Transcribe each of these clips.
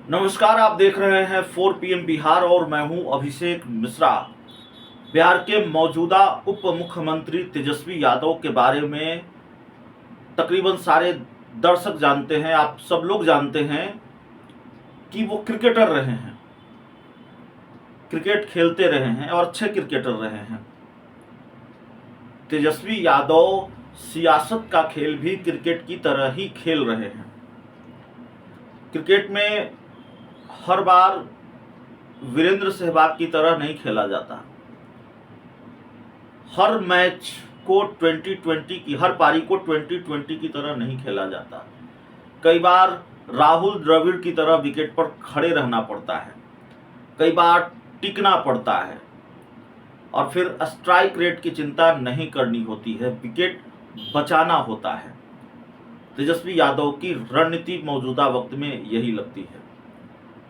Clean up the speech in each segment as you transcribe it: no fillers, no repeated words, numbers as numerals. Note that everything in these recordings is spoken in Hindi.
नमस्कार, आप देख रहे हैं 4 PM बिहार और मैं हूं अभिषेक मिश्रा। बिहार के मौजूदा उप मुख्यमंत्री तेजस्वी यादव के बारे में तकरीबन सारे दर्शक जानते हैं, आप सब लोग जानते हैं कि वो क्रिकेटर रहे हैं, क्रिकेट खेलते रहे हैं और अच्छे क्रिकेटर रहे हैं। तेजस्वी यादव सियासत का खेल भी क्रिकेट की तरह ही खेल रहे हैं। क्रिकेट में हर बार वीरेंद्र सहवाग की तरह नहीं खेला जाता। हर मैच को 2020 की, हर पारी को 2020 की तरह नहीं खेला जाता। कई बार राहुल द्रविड़ की तरह विकेट पर खड़े रहना पड़ता है, कई बार टिकना पड़ता है और फिर स्ट्राइक रेट की चिंता नहीं करनी होती है, विकेट बचाना होता है। तेजस्वी यादव की रणनीति मौजूदा वक्त में यही लगती है।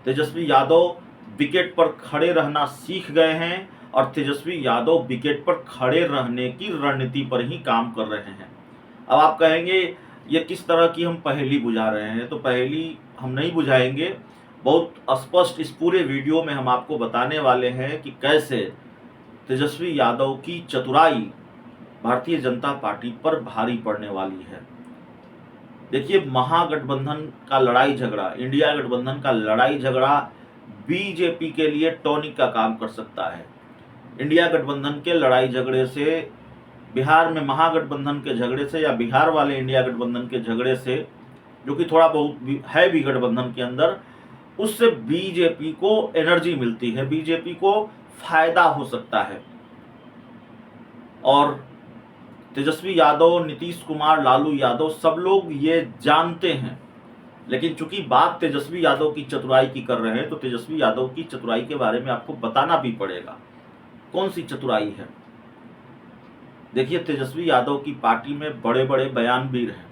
तेजस्वी यादव विकेट पर खड़े रहना सीख गए हैं और तेजस्वी यादव विकेट पर खड़े रहने की रणनीति पर ही काम कर रहे हैं। अब आप कहेंगे ये किस तरह की हम पहेली बुझा रहे हैं, तो पहेली हम नहीं बुझाएंगे। बहुत स्पष्ट इस पूरे वीडियो में हम आपको बताने वाले हैं कि कैसे तेजस्वी यादव की चतुराई भारतीय जनता पार्टी पर भारी पड़ने वाली है। देखिए, महागठबंधन का लड़ाई झगड़ा, इंडिया गठबंधन का लड़ाई झगड़ा बीजेपी के लिए टॉनिक का काम कर सकता है। इंडिया गठबंधन के लड़ाई झगड़े से, बिहार में महागठबंधन के झगड़े से या बिहार वाले इंडिया गठबंधन के झगड़े से, जो कि थोड़ा बहुत है भी गठबंधन के अंदर, उससे बीजेपी को एनर्जी मिलती है, बीजेपी को फायदा हो सकता है। और तेजस्वी यादव, नीतीश कुमार, लालू यादव सब लोग ये जानते हैं, लेकिन चूंकि बात तेजस्वी यादव की चतुराई की कर रहे हैं तो तेजस्वी यादव की चतुराई के बारे में आपको बताना भी पड़ेगा। कौन सी चतुराई है? देखिए, तेजस्वी यादव की पार्टी में बड़े बड़े बयानवीर हैं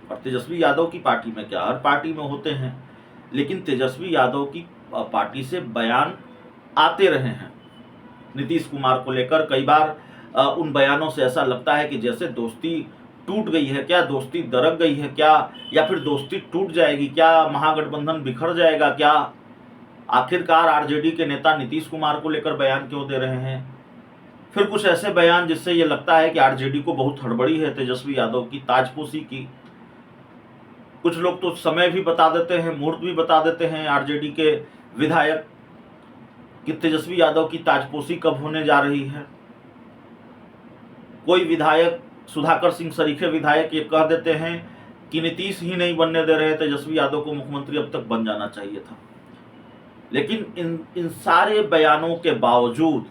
और तेजस्वी यादव की पार्टी में क्या, हर पार्टी में होते हैं, लेकिन तेजस्वी यादव की पार्टी से बयान आते रहे हैं नीतीश कुमार को लेकर। कई बार उन बयानों से ऐसा लगता है कि जैसे दोस्ती टूट गई है क्या, दोस्ती दरक गई है क्या, या फिर दोस्ती टूट जाएगी क्या, महागठबंधन बिखर जाएगा क्या। आखिरकार आरजेडी के नेता नीतीश कुमार को लेकर बयान क्यों दे रहे हैं? फिर कुछ ऐसे बयान जिससे ये लगता है कि आरजेडी को बहुत हड़बड़ी है तेजस्वी यादव की ताजपोशी की। कुछ लोग तो समय भी बता देते हैं, मुहूर्त भी बता देते हैं आरजेडी के विधायक कि तेजस्वी यादव की ताजपोशी कब होने जा रही है। कोई विधायक, सुधाकर सिंह सरीखे विधायक, ये कह देते हैं कि नीतीश ही नहीं बनने दे रहे, तेजस्वी यादव को मुख्यमंत्री अब तक बन जाना चाहिए था। लेकिन इन सारे बयानों के बावजूद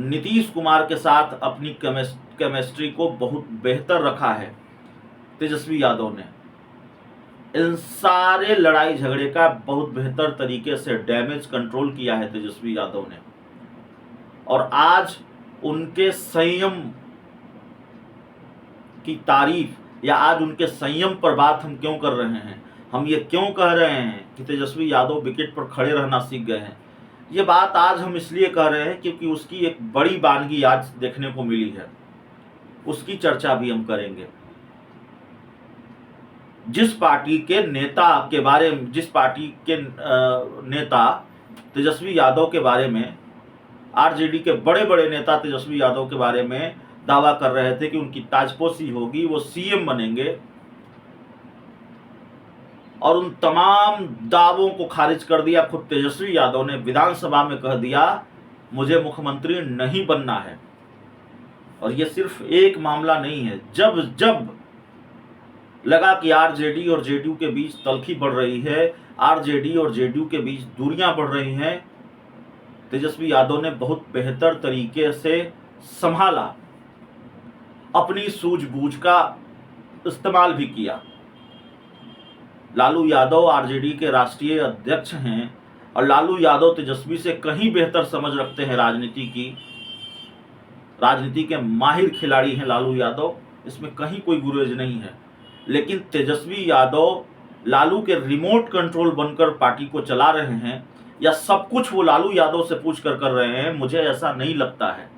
नीतीश कुमार के साथ अपनी केमिस्ट्री को बहुत बेहतर रखा है तेजस्वी यादव ने। इन सारे लड़ाई झगड़े का बहुत बेहतर तरीके से डैमेज कंट्रोल किया है तेजस्वी यादव ने। और आज उनके संयम की तारीफ, या आज उनके संयम पर बात हम क्यों कर रहे हैं, हम ये क्यों कह रहे हैं कि तेजस्वी यादव विकेट पर खड़े रहना सीख गए हैं, ये बात आज हम इसलिए कह रहे हैं क्योंकि उसकी एक बड़ी वानगी आज देखने को मिली है, उसकी चर्चा भी हम करेंगे। जिस पार्टी के नेता के बारे में, जिस पार्टी के नेता तेजस्वी यादव के बारे में, आरजेडी के बड़े बड़े नेता तेजस्वी यादव के बारे में दावा कर रहे थे कि उनकी ताजपोशी होगी, वो सीएम बनेंगे, और उन तमाम दावों को खारिज कर दिया खुद तेजस्वी यादव ने। विधानसभा में कह दिया मुझे मुख्यमंत्री नहीं बनना है। और ये सिर्फ एक मामला नहीं है, जब जब लगा कि आरजेडी और जेडीयू के बीच तल्खी बढ़ रही है, आरजेडी और जेडीयू के बीच दूरियां बढ़ रही हैं, तेजस्वी यादव ने बहुत बेहतर तरीके से संभाला, अपनी सूझबूझ का इस्तेमाल भी किया। लालू यादव आरजेडी के राष्ट्रीय अध्यक्ष हैं और लालू यादव तेजस्वी से कहीं बेहतर समझ रखते हैं राजनीति की। राजनीति के माहिर खिलाड़ी हैं लालू यादव, इसमें कहीं कोई गुरेज नहीं है। लेकिन तेजस्वी यादव लालू के रिमोट कंट्रोल बनकर पार्टी को चला रहे हैं, या सब कुछ वो लालू यादव से पूछ कर रहे हैं, मुझे ऐसा नहीं लगता है।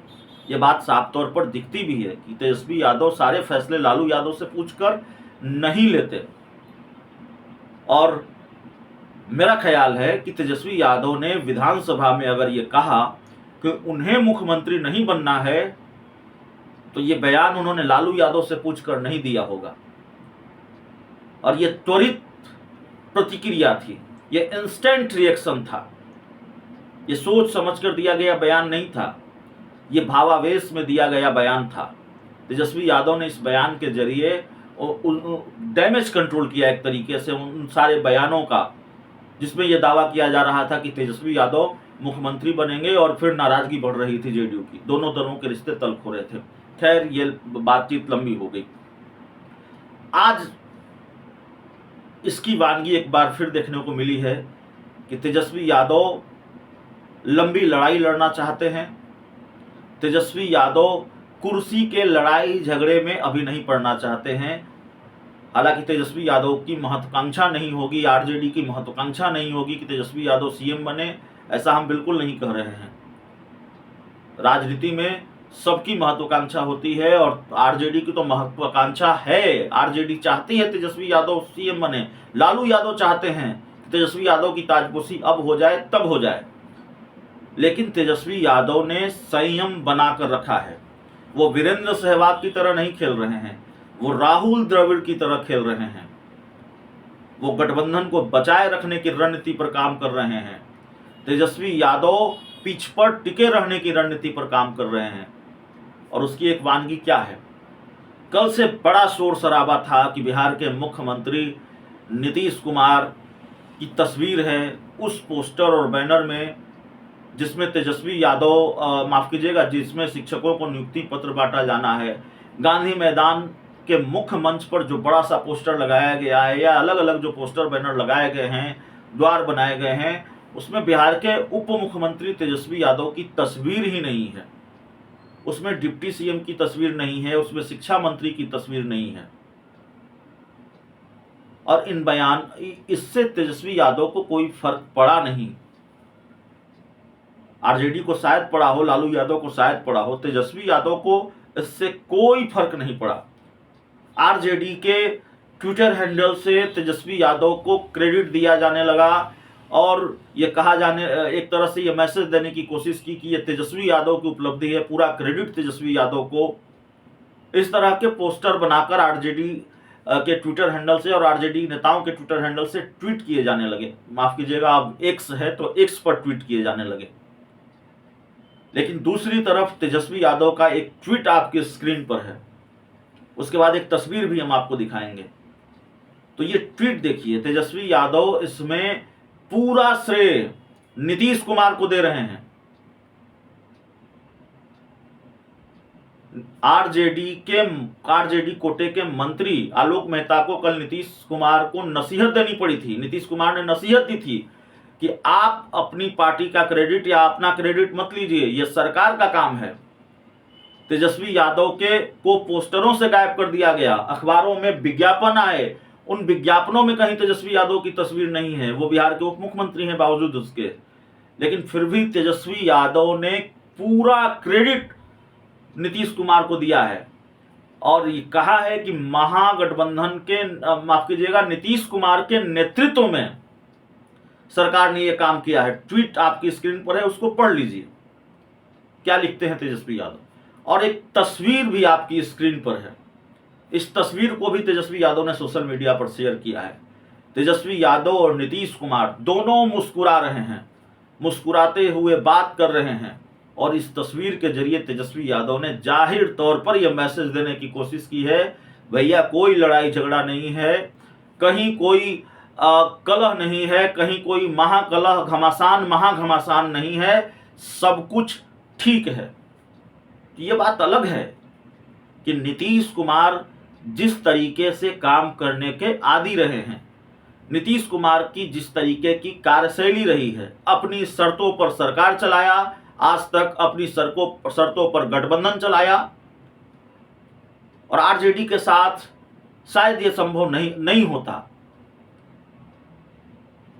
ये बात साफ तौर पर दिखती भी है कि तेजस्वी यादव सारे फैसले लालू यादव से पूछकर नहीं लेते। और मेरा ख्याल है कि तेजस्वी यादव ने विधानसभा में अगर ये कहा कि उन्हें मुख्यमंत्री नहीं बनना है, तो ये बयान उन्होंने लालू यादव से पूछकर नहीं दिया होगा। और ये त्वरित प्रतिक्रिया थी, ये इंस्टेंट रिएक्शन था, ये सोच समझकर दिया गया बयान नहीं था, ये भावावेश में दिया गया बयान था। तेजस्वी यादव ने इस बयान के जरिए डैमेज कंट्रोल किया एक तरीके से उन सारे बयानों का, जिसमें यह दावा किया जा रहा था कि तेजस्वी यादव मुख्यमंत्री बनेंगे, और फिर नाराजगी बढ़ रही थी जेडीयू की, दोनों दलों के रिश्ते तल्ख हो रहे थे। खैर, ये बातचीत लंबी हो गई। आज इसकी वानगी एक बार फिर देखने को मिली है कि तेजस्वी यादव लंबी लड़ाई लड़ना चाहते हैं। तेजस्वी यादव कुर्सी के लड़ाई झगड़े में अभी नहीं पड़ना चाहते हैं। हालांकि तेजस्वी यादव की महत्वाकांक्षा नहीं होगी, आरजेडी की महत्वाकांक्षा नहीं होगी कि तेजस्वी यादव सीएम बने, ऐसा हम बिल्कुल नहीं कह रहे हैं। राजनीति में सबकी महत्वाकांक्षा होती है और आरजेडी की तो महत्वाकांक्षा है। आरजेडी चाहती है तेजस्वी यादव सीएम बने, लालू यादव चाहते हैं तेजस्वी यादव की ताजपोशी अब हो जाए तब हो जाए। लेकिन तेजस्वी यादव ने संयम बनाकर रखा है। वो वीरेंद्र सहवाग की तरह नहीं खेल रहे हैं, वो राहुल द्रविड़ की तरह खेल रहे हैं। वो गठबंधन को बचाए रखने की रणनीति पर काम कर रहे हैं। तेजस्वी यादव पिच पर टिके रहने की रणनीति पर काम कर रहे हैं। और उसकी एक वानगी क्या है? कल से बड़ा शोर शराबा था कि बिहार के मुख्यमंत्री नीतीश कुमार की तस्वीर है उस पोस्टर और बैनर में जिसमें तेजस्वी यादव माफ कीजिएगा, जिसमें शिक्षकों को नियुक्ति पत्र बांटा जाना है। गांधी मैदान के मुख्य मंच पर जो बड़ा सा पोस्टर लगाया गया है, या अलग अलग जो पोस्टर बैनर लगाए गए हैं, द्वार बनाए गए हैं, उसमें बिहार के उप मुख्यमंत्री तेजस्वी यादव की तस्वीर ही नहीं है। उसमें डिप्टी सीएम की तस्वीर नहीं है, उसमें शिक्षा मंत्री की तस्वीर नहीं है। और इन बयान इससे तेजस्वी यादव को कोई फर्क पड़ा नहीं। आरजेडी को शायद पड़ा हो, लालू यादव को शायद पड़ा हो, तेजस्वी यादव को इससे कोई फर्क नहीं पड़ा। आरजेडी के ट्विटर हैंडल से तेजस्वी यादव को क्रेडिट दिया जाने लगा और ये कहा जाने, एक तरह से ये मैसेज देने की कोशिश की कि ये तेजस्वी यादव की उपलब्धि है, पूरा क्रेडिट तेजस्वी यादव को। इस तरह के पोस्टर बनाकर आरजेडी के ट्विटर हैंडल से और आरजेडी नेताओं के ट्विटर हैंडल से ट्वीट किए जाने लगे। माफ कीजिएगा, अब एक्स है तो एक्स पर ट्वीट किए जाने लगे। लेकिन दूसरी तरफ तेजस्वी यादव का एक ट्वीट आपकी स्क्रीन पर है, उसके बाद एक तस्वीर भी हम आपको दिखाएंगे। तो ये ट्वीट देखिए, तेजस्वी यादव इसमें पूरा श्रेय नीतीश कुमार को दे रहे हैं। आरजेडी कोटे के मंत्री आलोक मेहता को कल नीतीश कुमार को नसीहत देनी पड़ी थी। नीतीश कुमार ने नसीहत दी थी कि आप अपनी पार्टी का क्रेडिट या अपना क्रेडिट मत लीजिए, यह सरकार का काम है। तेजस्वी यादव को पोस्टरों से गायब कर दिया गया, अखबारों में विज्ञापन आए, उन विज्ञापनों में कहीं तेजस्वी यादव की तस्वीर नहीं है। वो बिहार के उप मुख्यमंत्री हैं बावजूद उसके, लेकिन फिर भी तेजस्वी यादव ने पूरा क्रेडिट नीतीश कुमार को दिया है और ये कहा है कि महागठबंधन के, माफ कीजिएगा, नीतीश कुमार के नेतृत्व में सरकार ने यह काम किया है। ट्वीट आपकी स्क्रीन पर है, उसको पढ़ लीजिए क्या लिखते हैं तेजस्वी यादव। और एक तस्वीर भी आपकी स्क्रीन पर है, इस तस्वीर को भी तेजस्वी यादव ने सोशल मीडिया पर शेयर किया है। तेजस्वी यादव और नीतीश कुमार दोनों मुस्कुरा रहे हैं, मुस्कुराते हुए बात कर रहे हैं। और इस तस्वीर के जरिए तेजस्वी यादव ने जाहिर तौर पर यह मैसेज देने की कोशिश की है, भैया कोई लड़ाई झगड़ा नहीं है, कहीं कोई कलह नहीं है, कहीं कोई महाकलह घमासान महाघमासान नहीं है, सब कुछ ठीक है। ये बात अलग है कि नीतीश कुमार जिस तरीके से काम करने के आदी रहे हैं, नीतीश कुमार की जिस तरीके की कार्यशैली रही है, अपनी शर्तों पर सरकार चलाया, आज तक अपनी शर्तों पर गठबंधन चलाया, और आरजेडी के साथ शायद ये संभव नहीं होता।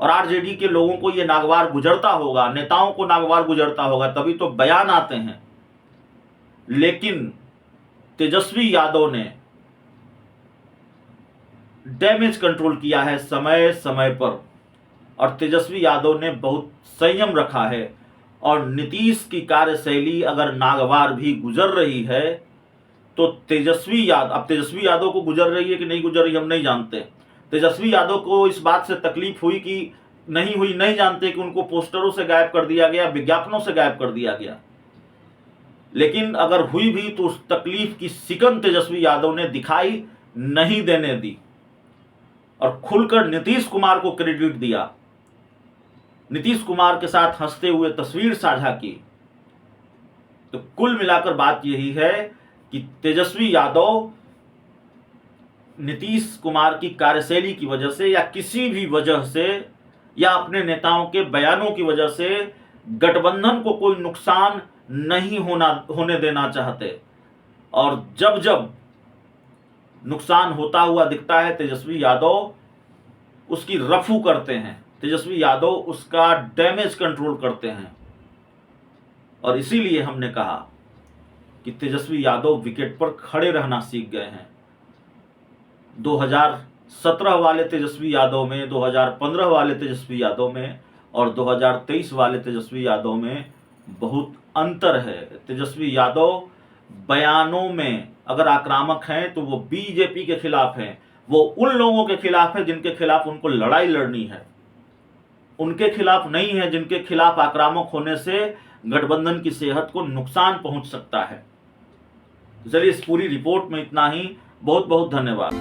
और आरजेडी के लोगों को ये नागवार गुजरता होगा, नेताओं को नागवार गुजरता होगा, तभी तो बयान आते हैं। लेकिन तेजस्वी यादव ने डैमेज कंट्रोल किया है समय समय पर, और तेजस्वी यादव ने बहुत संयम रखा है। और नीतीश की कार्यशैली अगर नागवार भी गुजर रही है तो अब तेजस्वी यादव को गुजर रही है कि नहीं गुजर रही हम नहीं जानते। तेजस्वी यादव को इस बात से तकलीफ हुई कि नहीं हुई नहीं जानते कि उनको पोस्टरों से गायब कर दिया गया, विज्ञापनों से गायब कर दिया गया। लेकिन अगर हुई भी तो उस तकलीफ की सिकन तेजस्वी यादव ने दिखाई नहीं देने दी और खुलकर नीतीश कुमार को क्रेडिट दिया, नीतीश कुमार के साथ हंसते हुए तस्वीर साझा की। तो कुल मिलाकर बात यही है कि तेजस्वी यादव नीतीश कुमार की कार्यशैली की वजह से या किसी भी वजह से या अपने नेताओं के बयानों की वजह से गठबंधन को कोई नुकसान नहीं होने देना चाहते। और जब जब नुकसान होता हुआ दिखता है तेजस्वी यादव उसकी रफू करते हैं, तेजस्वी यादव उसका डैमेज कंट्रोल करते हैं। और इसीलिए हमने कहा कि तेजस्वी यादव विकेट पर खड़े रहना सीख गए हैं। 2017 वाले तेजस्वी यादव में, 2015 वाले तेजस्वी यादव में और 2023 वाले तेजस्वी यादव में बहुत अंतर है। तेजस्वी यादव बयानों में अगर आक्रामक हैं तो वो बीजेपी के खिलाफ हैं, वो उन लोगों के खिलाफ है जिनके खिलाफ उनको लड़ाई लड़नी है, उनके खिलाफ नहीं है जिनके खिलाफ आक्रामक होने से गठबंधन की सेहत को नुकसान पहुंच सकता है। चलिए इस पूरी रिपोर्ट में इतना ही। बहुत बहुत धन्यवाद।